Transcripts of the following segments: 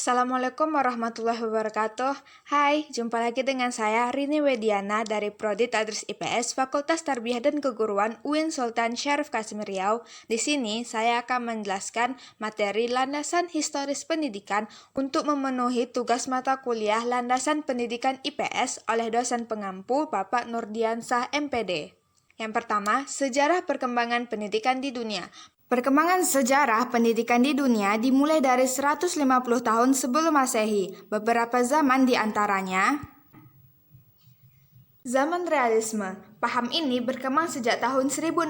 Assalamualaikum warahmatullahi wabarakatuh. Hai, jumpa lagi dengan saya Rini Wediana dari Prodi Tadris IPS Fakultas Tarbiyah dan Keguruan UIN Sultan Syarif Kasim Riau. Di sini saya akan menjelaskan materi landasan historis pendidikan untuk memenuhi tugas mata kuliah landasan pendidikan IPS oleh dosen pengampu Bapak Nurdiansah MPD. Yang pertama, sejarah perkembangan pendidikan di dunia. Perkembangan sejarah pendidikan di dunia dimulai dari 150 tahun sebelum Masehi. Beberapa zaman di antaranya zaman realisme. Paham ini berkembang sejak tahun 1600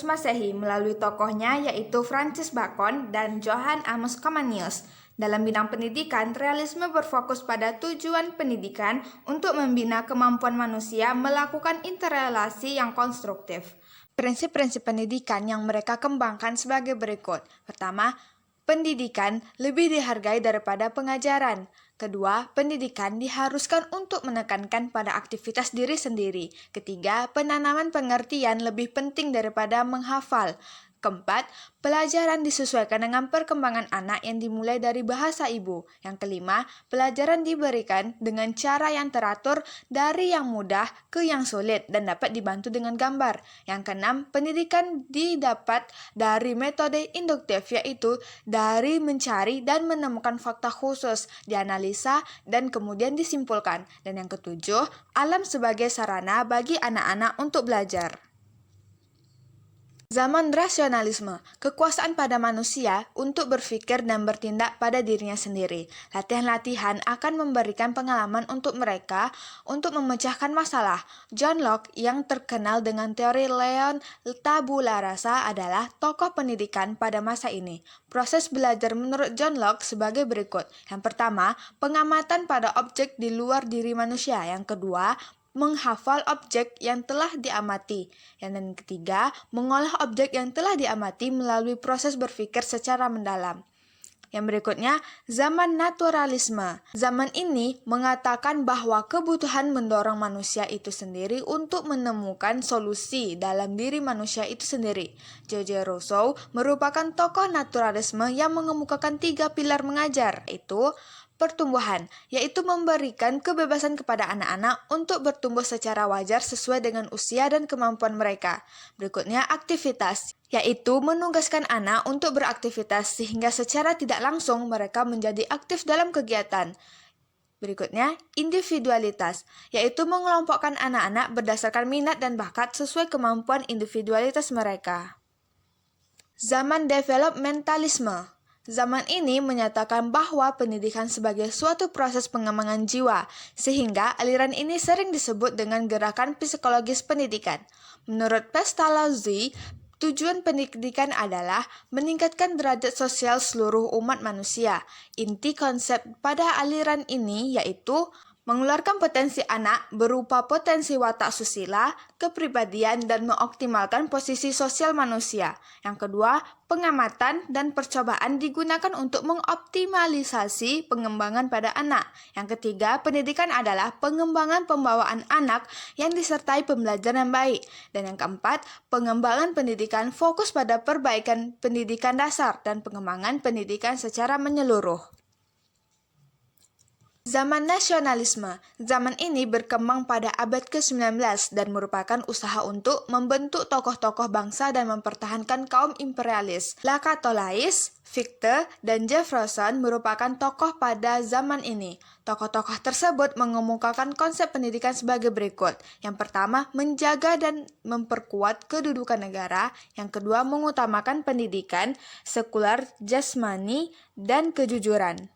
Masehi melalui tokohnya yaitu Francis Bacon dan Johann Amos Comenius. Dalam bidang pendidikan, realisme berfokus pada tujuan pendidikan untuk membina kemampuan manusia melakukan interrelasi yang konstruktif. Prinsip-prinsip pendidikan yang mereka kembangkan sebagai berikut. Pertama, pendidikan lebih dihargai daripada pengajaran. Kedua, pendidikan diharuskan untuk menekankan pada aktivitas diri sendiri. Ketiga, penanaman pengertian lebih penting daripada menghafal. Keempat, pelajaran disesuaikan dengan perkembangan anak yang dimulai dari bahasa ibu. Yang kelima, pelajaran diberikan dengan cara yang teratur dari yang mudah ke yang sulit dan dapat dibantu dengan gambar. Yang keenam, pendidikan didapat dari metode induktif yaitu dari mencari dan menemukan fakta khusus, dianalisa dan kemudian disimpulkan. Dan yang ketujuh, alam sebagai sarana bagi anak-anak untuk belajar. Zaman rasionalisme, kekuasaan pada manusia untuk berpikir dan bertindak pada dirinya sendiri. Latihan-latihan akan memberikan pengalaman untuk mereka untuk memecahkan masalah. John Locke yang terkenal dengan teori Leon tabula rasa adalah tokoh pendidikan pada masa ini. Proses belajar menurut John Locke sebagai berikut. Yang pertama, pengamatan pada objek di luar diri manusia. Yang kedua, menghafal objek yang telah diamati. Yang ketiga, mengolah objek yang telah diamati melalui proses berpikir secara mendalam. Yang berikutnya, zaman naturalisme. Zaman ini mengatakan bahwa kebutuhan mendorong manusia itu sendiri untuk menemukan solusi dalam diri manusia itu sendiri. J.J. Rousseau merupakan tokoh naturalisme yang mengemukakan 3 pilar mengajar, yaitu pertumbuhan, yaitu memberikan kebebasan kepada anak-anak untuk bertumbuh secara wajar sesuai dengan usia dan kemampuan mereka. Berikutnya, aktivitas, yaitu menugaskan anak untuk beraktivitas sehingga secara tidak langsung mereka menjadi aktif dalam kegiatan. Berikutnya, individualitas, yaitu mengelompokkan anak-anak berdasarkan minat dan bakat sesuai kemampuan individualitas mereka. Zaman developmentalisme. Zaman ini menyatakan bahwa pendidikan sebagai suatu proses pengembangan jiwa, sehingga aliran ini sering disebut dengan gerakan psikologis pendidikan. Menurut Pestalozzi, tujuan pendidikan adalah meningkatkan derajat sosial seluruh umat manusia. Inti konsep pada aliran ini yaitu mengeluarkan potensi anak berupa potensi watak susila, kepribadian, dan mengoptimalkan posisi sosial manusia. Yang kedua, pengamatan dan percobaan digunakan untuk mengoptimalisasi pengembangan pada anak. Yang ketiga, pendidikan adalah pengembangan pembawaan anak yang disertai pembelajaran yang baik. Dan yang keempat, pengembangan pendidikan fokus pada perbaikan pendidikan dasar dan pengembangan pendidikan secara menyeluruh. Zaman nasionalisme. Zaman ini berkembang pada abad ke-19 dan merupakan usaha untuk membentuk tokoh-tokoh bangsa dan mempertahankan kaum imperialis. Lacatolais, Fichte, dan Jefferson merupakan tokoh pada zaman ini. Tokoh-tokoh tersebut mengemukakan konsep pendidikan sebagai berikut. Yang pertama, menjaga dan memperkuat kedudukan negara. Yang kedua, mengutamakan pendidikan, sekular, jasmani, dan kejujuran.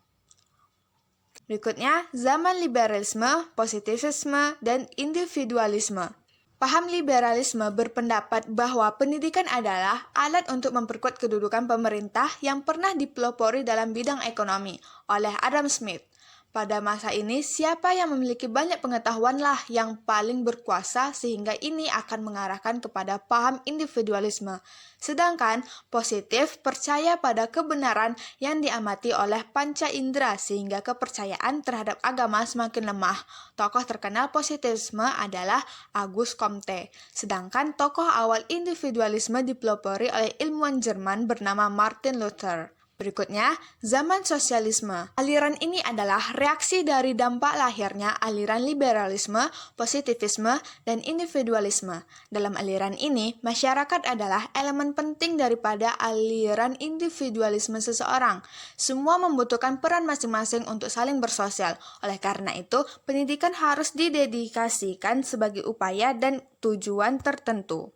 Berikutnya, zaman liberalisme, positivisme, dan individualisme. Paham liberalisme berpendapat bahwa pendidikan adalah alat untuk memperkuat kedudukan pemerintah yang pernah dipelopori dalam bidang ekonomi oleh Adam Smith. Pada masa ini, siapa yang memiliki banyak pengetahuanlah yang paling berkuasa sehingga ini akan mengarahkan kepada paham individualisme. Sedangkan positif percaya pada kebenaran yang diamati oleh panca indera sehingga kepercayaan terhadap agama semakin lemah. Tokoh terkenal positivisme adalah Auguste Comte. Sedangkan tokoh awal individualisme dipelopori oleh ilmuwan Jerman bernama Martin Luther. Berikutnya, zaman sosialisme. Aliran ini adalah reaksi dari dampak lahirnya aliran liberalisme, positivisme, dan individualisme. Dalam aliran ini, masyarakat adalah elemen penting daripada aliran individualisme seseorang. Semua membutuhkan peran masing-masing untuk saling bersosial. Oleh karena itu, pendidikan harus didedikasikan sebagai upaya dan tujuan tertentu.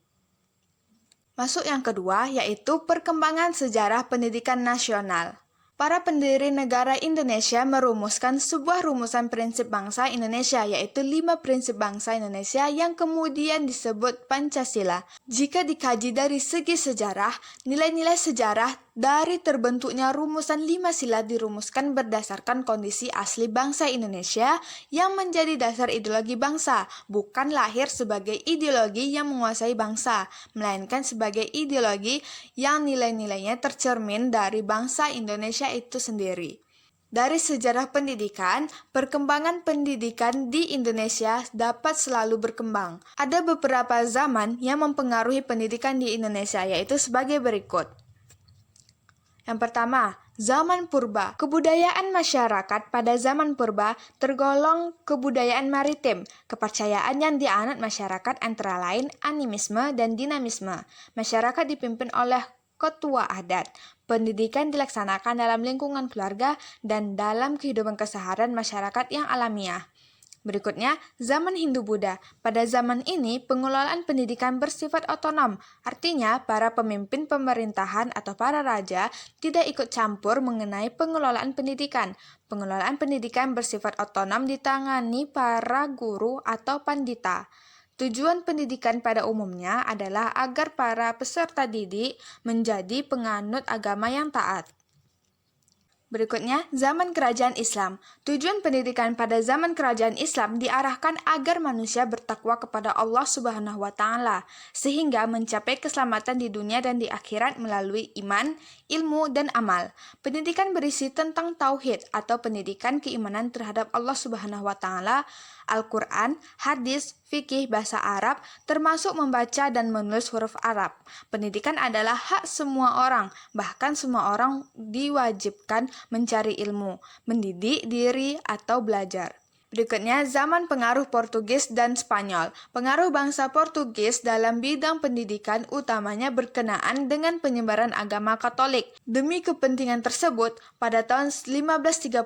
Masuk yang kedua, yaitu perkembangan sejarah pendidikan nasional. Para pendiri negara Indonesia merumuskan sebuah rumusan prinsip bangsa Indonesia, yaitu 5 prinsip bangsa Indonesia yang kemudian disebut Pancasila. Jika dikaji dari segi sejarah, nilai-nilai sejarah dari terbentuknya rumusan 5 sila dirumuskan berdasarkan kondisi asli bangsa Indonesia yang menjadi dasar ideologi bangsa, bukan lahir sebagai ideologi yang menguasai bangsa, melainkan sebagai ideologi yang nilai-nilainya tercermin dari bangsa Indonesia itu sendiri. Dari sejarah pendidikan, perkembangan pendidikan di Indonesia dapat selalu berkembang. Ada beberapa zaman yang mempengaruhi pendidikan di Indonesia, yaitu sebagai berikut. Yang pertama, zaman purba. Kebudayaan masyarakat pada zaman purba tergolong kebudayaan maritim. Kepercayaan yang dianut masyarakat antara lain animisme dan dinamisme. Masyarakat dipimpin oleh ketua adat. Pendidikan dilaksanakan dalam lingkungan keluarga dan dalam kehidupan keseharian masyarakat yang alamiah. Berikutnya, zaman Hindu-Buddha. Pada zaman ini, pengelolaan pendidikan bersifat otonom. Artinya, para pemimpin pemerintahan atau para raja tidak ikut campur mengenai pengelolaan pendidikan. Pengelolaan pendidikan bersifat otonom ditangani para guru atau pandita. Tujuan pendidikan pada umumnya adalah agar para peserta didik menjadi penganut agama yang taat. Berikutnya, zaman kerajaan Islam. Tujuan pendidikan pada zaman kerajaan Islam diarahkan agar manusia bertakwa kepada Allah Subhanahu wa Ta'ala, sehingga mencapai keselamatan di dunia dan di akhirat melalui iman, ilmu, dan amal. Pendidikan berisi tentang tauhid atau pendidikan keimanan terhadap Allah Subhanahu wa Ta'ala, Al-Quran, hadis, fikih, bahasa Arab, termasuk membaca dan menulis huruf Arab. Pendidikan adalah hak semua orang, bahkan semua orang diwajibkan mencari ilmu, mendidik diri, atau belajar. Berikutnya, zaman pengaruh Portugis dan Spanyol. Pengaruh bangsa Portugis dalam bidang pendidikan utamanya berkenaan dengan penyebaran agama Katolik. Demi kepentingan tersebut, pada tahun 1536,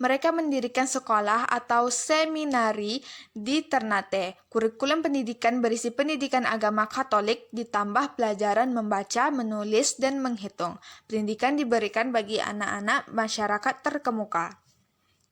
mereka mendirikan sekolah atau seminari di Ternate. Kurikulum pendidikan berisi pendidikan agama Katolik ditambah pelajaran membaca, menulis, dan menghitung. Pendidikan diberikan bagi anak-anak masyarakat terkemuka.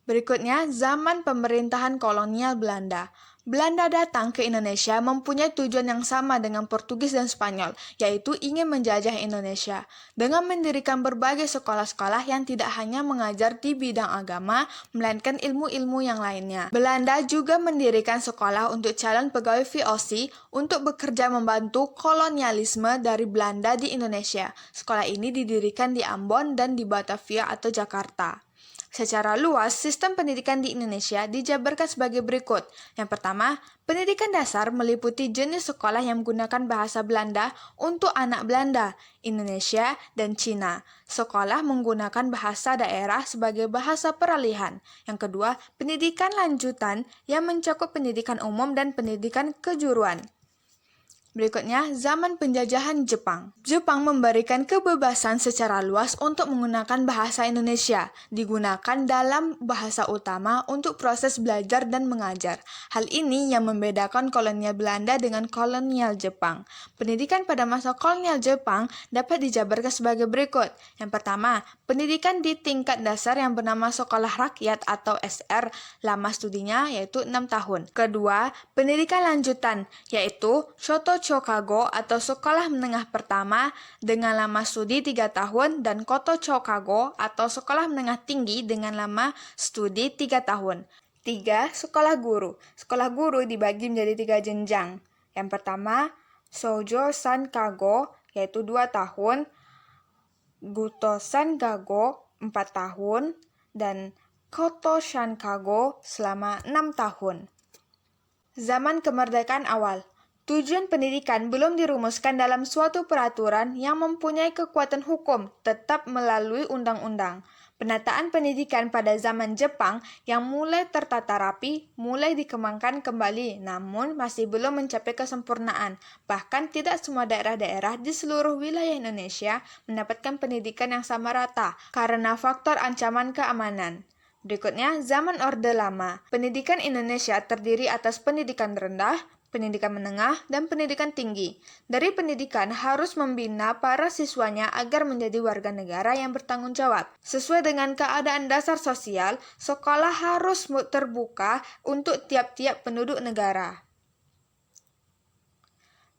Berikutnya, zaman pemerintahan kolonial Belanda. Belanda datang ke Indonesia mempunyai tujuan yang sama dengan Portugis dan Spanyol, yaitu ingin menjajah Indonesia. Dengan mendirikan berbagai sekolah-sekolah yang tidak hanya mengajar di bidang agama, melainkan ilmu-ilmu yang lainnya. Belanda juga mendirikan sekolah untuk calon pegawai VOC untuk bekerja membantu kolonialisme dari Belanda di Indonesia. Sekolah ini didirikan di Ambon dan di Batavia atau Jakarta. Secara luas, sistem pendidikan di Indonesia dijabarkan sebagai berikut. Yang pertama, pendidikan dasar meliputi jenis sekolah yang menggunakan bahasa Belanda untuk anak Belanda, Indonesia, dan Cina. Sekolah menggunakan bahasa daerah sebagai bahasa peralihan. Yang kedua, pendidikan lanjutan yang mencakup pendidikan umum dan pendidikan kejuruan. Berikutnya, zaman penjajahan Jepang. Jepang memberikan kebebasan secara luas untuk menggunakan bahasa Indonesia, digunakan dalam bahasa utama untuk proses belajar dan mengajar. Hal ini yang membedakan kolonial Belanda dengan kolonial Jepang. Pendidikan pada masa kolonial Jepang dapat dijabarkan sebagai berikut. Yang pertama, pendidikan di tingkat dasar yang bernama Sekolah Rakyat atau SR, lama studinya yaitu 6 tahun. Kedua, pendidikan lanjutan, yaitu Shoto Chokago atau sekolah menengah pertama dengan lama studi 3 tahun dan Koto Chokago atau sekolah menengah tinggi dengan lama studi 3 tahun. 3. Sekolah guru. Sekolah guru dibagi menjadi 3 jenjang. Yang pertama, Shoujo Sankago yaitu 2 tahun, Guto Sankago 4 tahun, dan Koto Shankago selama 6 tahun. Zaman kemerdekaan awal. Tujuan pendidikan belum dirumuskan dalam suatu peraturan yang mempunyai kekuatan hukum, tetap melalui undang-undang. Penataan pendidikan pada zaman Jepang yang mulai tertata rapi, mulai dikembangkan kembali, namun masih belum mencapai kesempurnaan. Bahkan tidak semua daerah-daerah di seluruh wilayah Indonesia mendapatkan pendidikan yang sama rata karena faktor ancaman keamanan. Berikutnya, zaman Orde Lama. Pendidikan Indonesia terdiri atas pendidikan rendah, pendidikan menengah, dan pendidikan tinggi. Dari pendidikan harus membina para siswanya agar menjadi warga negara yang bertanggung jawab. Sesuai dengan keadaan dasar sosial, sekolah harus terbuka untuk tiap-tiap penduduk negara.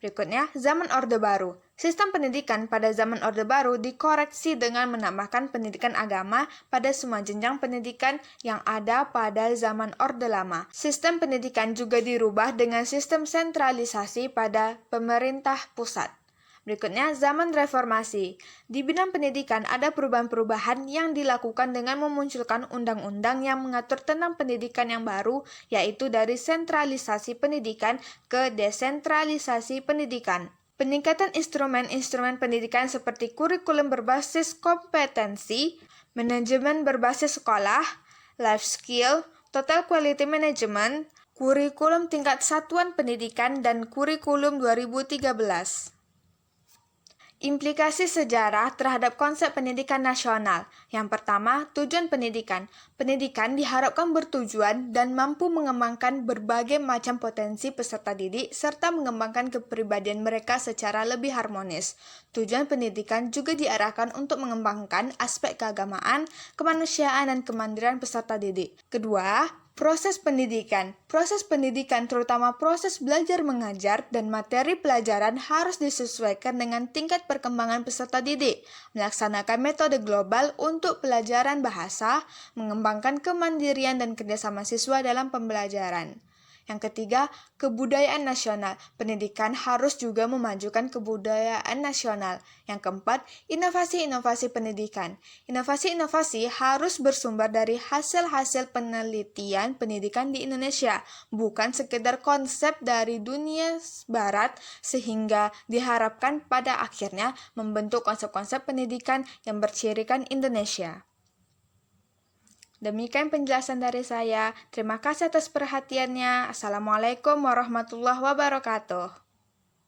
Berikutnya, zaman Orde Baru. Sistem pendidikan pada zaman Orde Baru dikoreksi dengan menambahkan pendidikan agama pada semua jenjang pendidikan yang ada pada zaman Orde Lama. Sistem pendidikan juga dirubah dengan sistem sentralisasi pada pemerintah pusat. Berikutnya, zaman reformasi. Di bidang pendidikan ada perubahan-perubahan yang dilakukan dengan memunculkan undang-undang yang mengatur tentang pendidikan yang baru, yaitu dari sentralisasi pendidikan ke desentralisasi pendidikan. Peningkatan instrumen-instrumen pendidikan seperti kurikulum berbasis kompetensi, manajemen berbasis sekolah, life skill, total quality management, kurikulum tingkat satuan pendidikan, dan kurikulum 2013. Implikasi sejarah terhadap konsep pendidikan nasional. Yang pertama, tujuan pendidikan. Pendidikan diharapkan bertujuan dan mampu mengembangkan berbagai macam potensi peserta didik serta mengembangkan kepribadian mereka secara lebih harmonis. Tujuan pendidikan juga diarahkan untuk mengembangkan aspek keagamaan, kemanusiaan, dan kemandirian peserta didik. Kedua, proses pendidikan. Proses pendidikan, terutama proses belajar mengajar dan materi pelajaran harus disesuaikan dengan tingkat perkembangan peserta didik, melaksanakan metode global untuk pelajaran bahasa, mengembangkan kemandirian dan kerjasama siswa dalam pembelajaran. Yang ketiga, kebudayaan nasional. Pendidikan harus juga memajukan kebudayaan nasional. Yang keempat, inovasi-inovasi pendidikan. Inovasi-inovasi harus bersumber dari hasil-hasil penelitian pendidikan di Indonesia, bukan sekedar konsep dari dunia barat, sehingga diharapkan pada akhirnya membentuk konsep-konsep pendidikan yang bercirikan Indonesia. Demikian penjelasan dari saya. Terima kasih atas perhatiannya. Assalamualaikum warahmatullahi wabarakatuh.